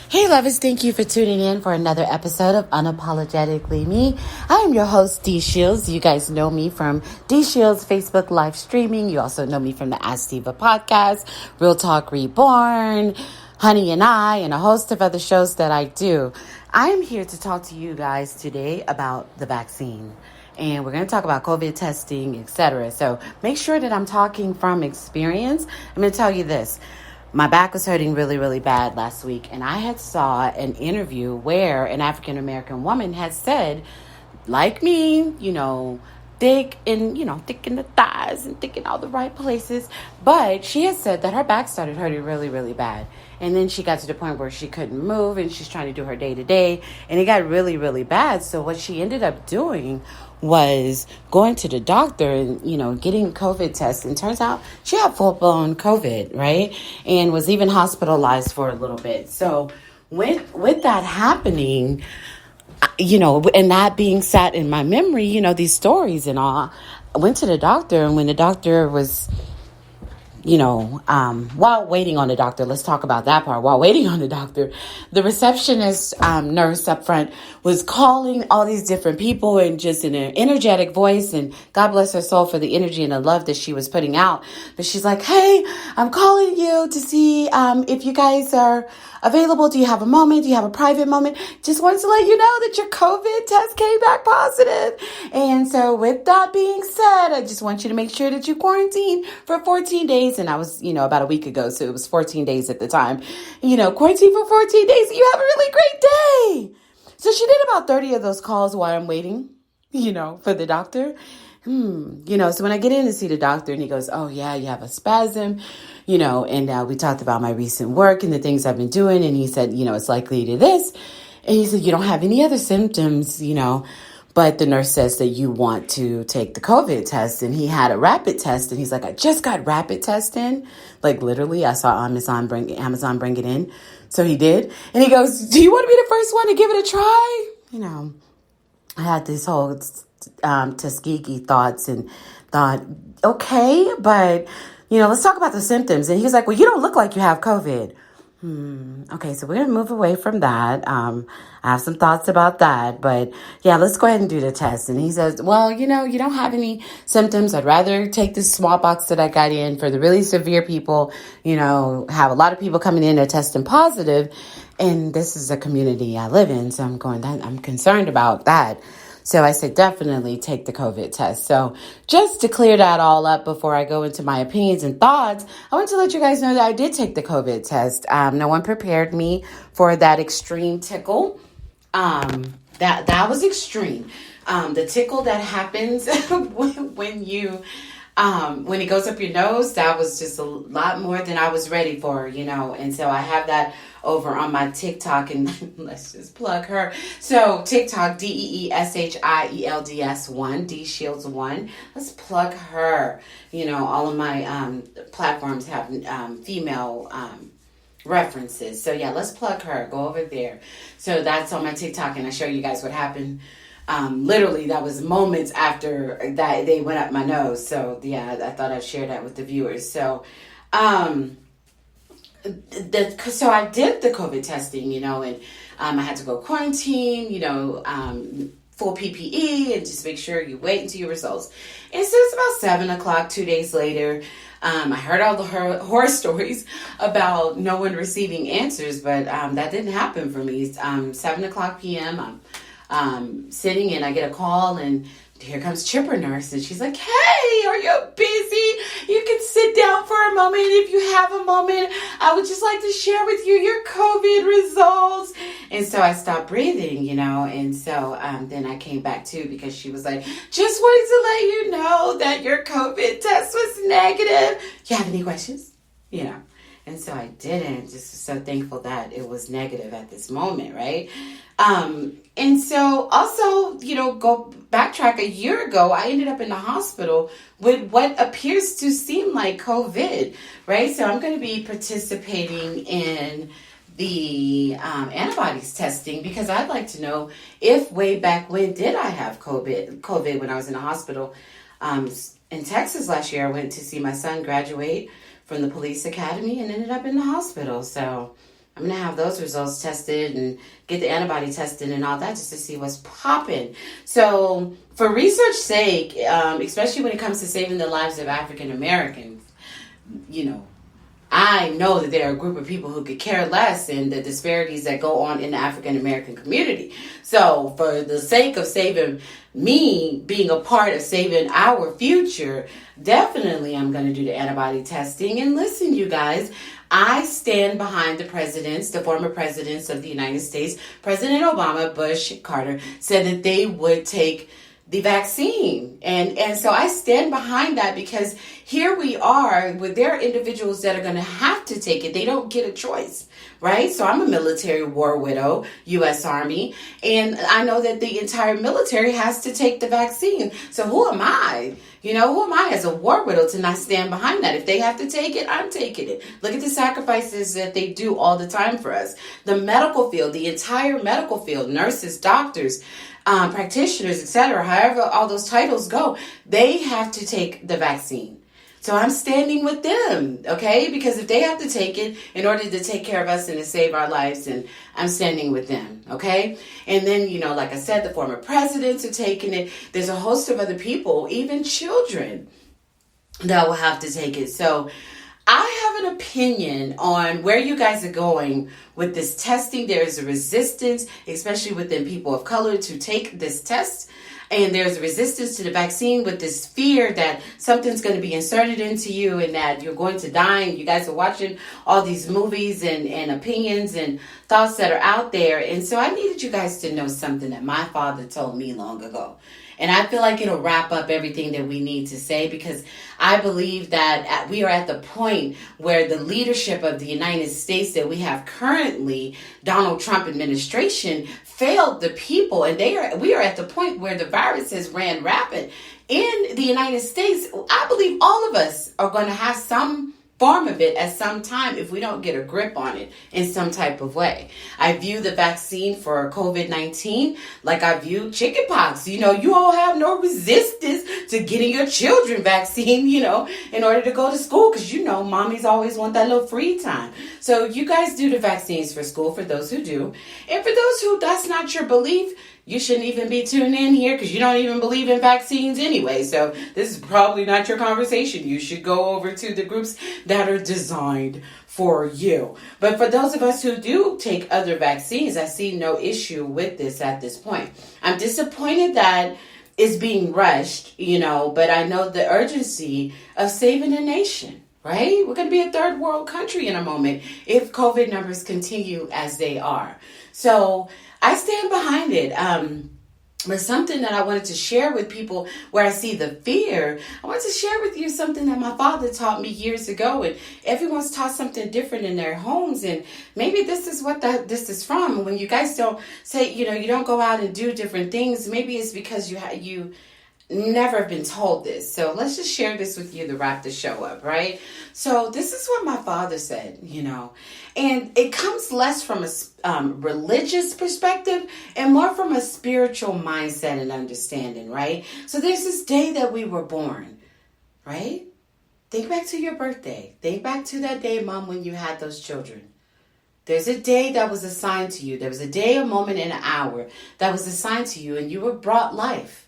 Hey lovers, thank you for tuning in for another episode of Unapologetically Me. I am your host, D Shields. You guys know me from D Shields Facebook live streaming. You also know me from the Ask Diva podcast, Real Talk Reborn, Honey and I, and a host of other shows that I do. I am here to talk to you guys today about the vaccine. And we're going to talk about COVID testing, etc. So make sure that I'm talking from experience. I'm going to tell you this. My back was hurting really, really bad last week, and I had saw an interview where an African-American woman had said, like me, thick in the thighs and thick in all the right places, but she had said that her back started hurting really, really bad. And then she got to the point where she couldn't move, and she's trying to do her day-to-day, and it got really, really bad. So what she ended up doing was going to the doctor and, getting COVID tests. And turns out she had full-blown COVID, right? And was even hospitalized for a little bit. So with that happening, and that being sat in my memory, these stories and all, I went to the doctor, and when the doctor was, while waiting on the doctor, let's talk about that part. While waiting on the doctor, the receptionist nurse up front was calling all these different people and just in an energetic voice, and God bless her soul for the energy and the love that she was putting out. But she's like, "Hey, I'm calling you to see if you guys are available. Do you have a moment? Do you have a private moment? Just wanted to let you know that your COVID test came back positive. And so with that being said, I just want you to make sure that you quarantine for 14 days. And I was, about a week ago. So it was 14 days at the time, quarantine for 14 days. You have a really great day. So she did about 30 of those calls while I'm waiting, for the doctor. So when I get in to see the doctor and he goes, "Oh yeah, you have a spasm," and we talked about my recent work and the things I've been doing. And he said, it's likely to this. And he said, "You don't have any other symptoms, but the nurse says that you want to take the COVID test." And he had a rapid test. And he's like, "I just got rapid test in." Like literally, I saw Amazon bring it in. So he did. And he goes, "Do you want to be the first one to give it a try?" I had this whole Tuskegee thoughts and thought, okay, but, let's talk about the symptoms. And he was like, "Well, you don't look like you have COVID." Okay, so we're going to move away from that. I have some thoughts about that, but yeah, let's go ahead and do the test. And he says, "Well, you don't have any symptoms. I'd rather take this small box that I got in for the really severe people, have a lot of people coming in that testing positive. And this is a community I live in. So I'm concerned about that." So I said, definitely take the COVID test. So just to clear that all up before I go into my opinions and thoughts, I want to let you guys know that I did take the COVID test. No one prepared me for that extreme tickle. That was extreme. The tickle that happens when it goes up your nose, that was just a lot more than I was ready for, and so I have that over on my TikTok, and let's just plug her. So TikTok, DEESHIELDS1, D Shields 1. Let's plug her. All of my platforms have female references. So yeah, let's plug her. Go over there. So that's on my TikTok, and I show you guys what happened. Literally, that was moments after that they went up my nose. So yeah, I thought I'd share that with the viewers. So, so I did the COVID testing, and I had to go quarantine, full PPE, and just make sure you wait until your results. And so it's about 7:00, 2 days later. I heard all the horror stories about no one receiving answers, but that didn't happen for me. 7:00 p.m. I'm sitting and I get a call, and here comes Chipper Nurse, and she's like, "Hey, are you busy? You can sit down for a moment. If you have a moment, I would just like to share with you your COVID results." And so I stopped breathing, and so then I came back too, because she was like, "Just wanted to let you know that your COVID test was negative. You have any questions?" And so I didn't. Just so thankful that it was negative at this moment, right? And so also, go backtrack a year ago, I ended up in the hospital with what appears to seem like COVID, right? So I'm going to be participating in the antibodies testing, because I'd like to know if way back when did I have COVID when I was in the hospital. In Texas last year, I went to see my son graduate from the police academy and ended up in the hospital. So I'm going to have those results tested and get the antibody tested and all that just to see what's popping. So for research sake, especially when it comes to saving the lives of African Americans, I know that there are a group of people who could care less in the disparities that go on in the African American community. So for the sake of saving me, being a part of saving our future, definitely I'm going to do the antibody testing. And listen, you guys, I stand behind the former presidents of the United States. President Obama, Bush, Carter said that they would take the vaccine. And so I stand behind that, because here we are with there are individuals that are going to have to take it. They don't get a choice, right? So I'm a military war widow, U.S. Army, and I know that the entire military has to take the vaccine. So who am I? Who am I as a war widow to not stand behind that? If they have to take it, I'm taking it. Look at the sacrifices that they do all the time for us. The medical field, the entire medical field, nurses, doctors, practitioners, etc., however all those titles go, they have to take the vaccine. So I'm standing with them, okay? Because if they have to take it in order to take care of us and to save our lives, then I'm standing with them, okay? And then, like I said, the former presidents are taking it. There's a host of other people, even children, that will have to take it. So I have an opinion on where you guys are going with this testing. There is a resistance, especially within people of color, to take this test. And there's a resistance to the vaccine with this fear that something's going to be inserted into you and that you're going to die. And you guys are watching all these movies and opinions and thoughts that are out there. And so I needed you guys to know something that my father told me long ago. And I feel like it'll wrap up everything that we need to say, because I believe that we are at the point where the leadership of the United States that we have currently, Donald Trump administration, failed the people. And we are at the point where the virus has ran rapid in the United States. I believe all of us are going to have some form of it at some time if we don't get a grip on it in some type of way. I view the vaccine for COVID-19 like I view chickenpox. You all have no resistance to getting your children vaccine, in order to go to school, because mommies always want that little free time. So you guys do the vaccines for school, for those who do. And for those who that's not your belief, you shouldn't even be tuning in here, because you don't even believe in vaccines anyway. So this is probably not your conversation. You should go over to the groups that are designed for you. But for those of us who do take other vaccines, I see no issue with this at this point. I'm disappointed that it's being rushed, but I know the urgency of saving a nation. Right? We're going to be a third world country in a moment if COVID numbers continue as they are. So I stand behind it. But something that I wanted to share with people where I see the fear, I want to share with you something that my father taught me years ago. And everyone's taught something different in their homes. And maybe this is what this is from. When you guys don't say, you don't go out and do different things, maybe it's because you never have been told this. So let's just share this with you to wrap the show up, right? So this is what my father said, and it comes less from a religious perspective and more from a spiritual mindset and understanding, right? So there's this day that we were born, right? Think back to your birthday. Think back to that day, Mom, when you had those children. There's a day that was assigned to you. There was a day, a moment, and an hour that was assigned to you, and you were brought life.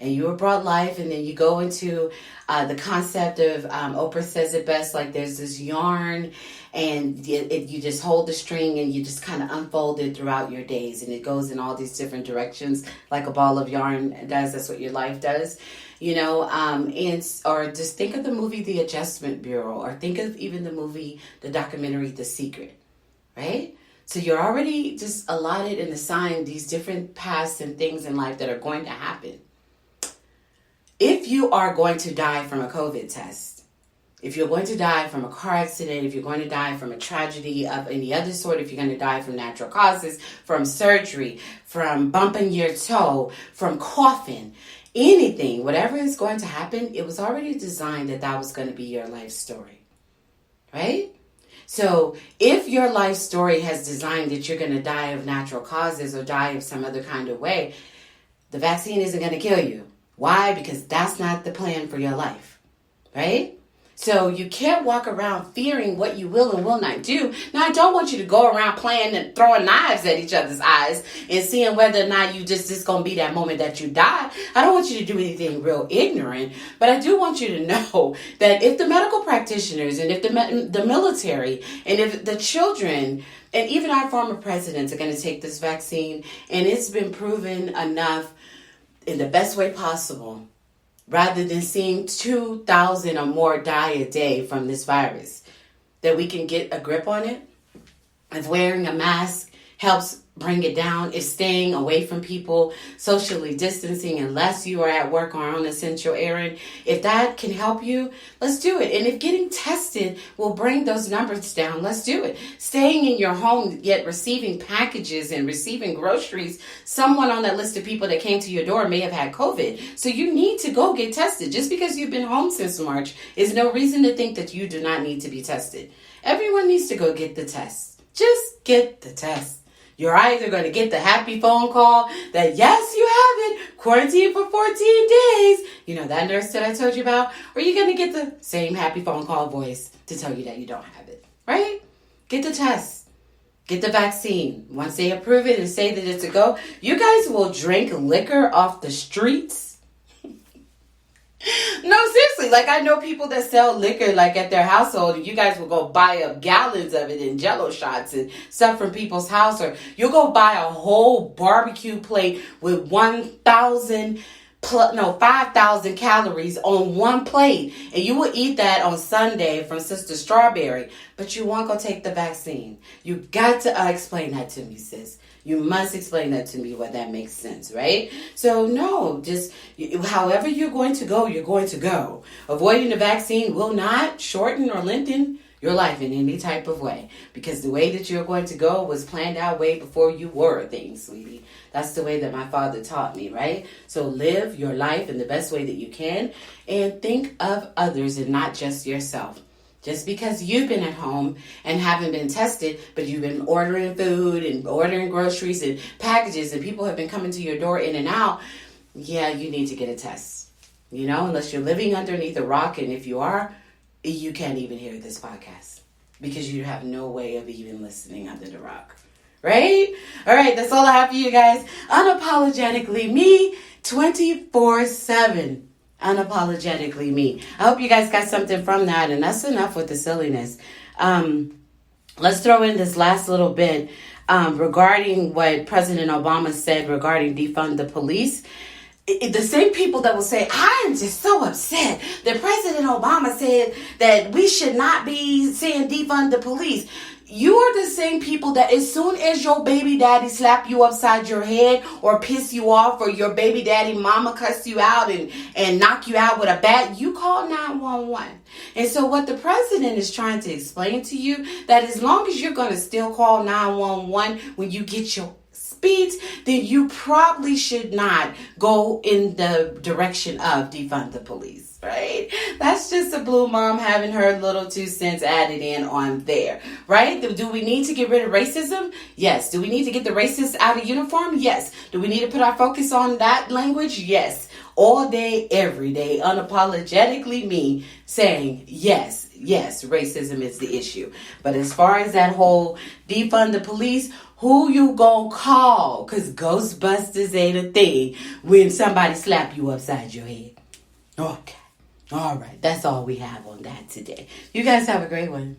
And you were brought life, and then you go into the concept of, Oprah says it best, like there's this yarn, and you just hold the string, and you just kind of unfold it throughout your days, and it goes in all these different directions, like a ball of yarn does. That's what your life does, or just think of the movie The Adjustment Bureau, or think of even the documentary The Secret, right? So you're already just allotted and assigned these different paths and things in life that are going to happen. If you are going to die from a COVID test, if you're going to die from a car accident, if you're going to die from a tragedy of any other sort, if you're going to die from natural causes, from surgery, from bumping your toe, from coughing, anything, whatever is going to happen, it was already designed that was going to be your life story, right? So if your life story has designed that you're going to die of natural causes or die of some other kind of way, the vaccine isn't going to kill you. Why? Because that's not the plan for your life, right? So you can't walk around fearing what you will and will not do. Now, I don't want you to go around playing and throwing knives at each other's eyes and seeing whether or not it's going to be that moment that you die. I don't want you to do anything real ignorant, but I do want you to know that if the medical practitioners and if the military and if the children and even our former presidents are going to take this vaccine, and it's been proven enough in the best way possible, rather than seeing 2,000 or more die a day from this virus, that we can get a grip on it. If wearing a mask helps bring it down, if staying away from people, socially distancing unless you are at work or on essential errand, if that can help you, let's do it. And if getting tested will bring those numbers down, let's do it. Staying in your home, yet receiving packages and receiving groceries, someone on that list of people that came to your door may have had COVID. So you need to go get tested. Just because you've been home since March is no reason to think that you do not need to be tested. Everyone needs to go get the test. Just get the test. You're either going to get the happy phone call that, yes, you have it, quarantined for 14 days, that nurse that I told you about, or you're going to get the same happy phone call voice to tell you that you don't have it, right? Get the test. Get the vaccine. Once they approve it and say that it's a go, you guys will drink liquor off the streets. No, seriously, I know people that sell liquor at their household, and you guys will go buy up gallons of it in Jello shots and stuff from people's house, or you'll go buy a whole barbecue plate with 5,000 calories on one plate, and you will eat that on Sunday from Sister Strawberry, but you won't go take the vaccine. You got to explain that to me, sis. You must explain that to me, whether that makes sense, right? So no, just however you're going to go, you're going to go. Avoiding the vaccine will not shorten or lengthen your life in any type of way, because the way that you're going to go was planned out way before you were a thing, sweetie. That's the way that my father taught me, right? So live your life in the best way that you can, and think of others and not just yourself. Just because you've been at home and haven't been tested, but you've been ordering food and ordering groceries and packages, and people have been coming to your door in and out, yeah, you need to get a test. Unless you're living underneath a rock, and if you are, you can't even hear this podcast because you have no way of even listening under the rock, right? All right, that's all I have for you guys. Unapologetically me, 24/7. Unapologetically me. I hope you guys got something from that, and that's enough with the silliness. Let's throw in this last little bit regarding what President Obama said regarding defund the police. The same people that will say, I am just so upset that President Obama said that we should not be saying defund the police. You are the same people that as soon as your baby daddy slap you upside your head or piss you off, or your baby daddy mama cuss you out and knock you out with a bat, you call 911. And so what the president is trying to explain to you, that as long as you're going to still call 911 when you get your speeds, then you probably should not go in the direction of defund the police, right? That's just a blue mom having her little 2 cents added in on there, right? Do we need to get rid of racism? Yes. Do we need to get the racists out of uniform? Yes. Do we need to put our focus on that language? Yes. All day, every day, unapologetically me saying yes, racism is the issue. But as far as that whole defund the police, who you gonna call? Because Ghostbusters ain't a thing when somebody slap you upside your head. Okay. All right. That's all we have on that today. You guys have a great one.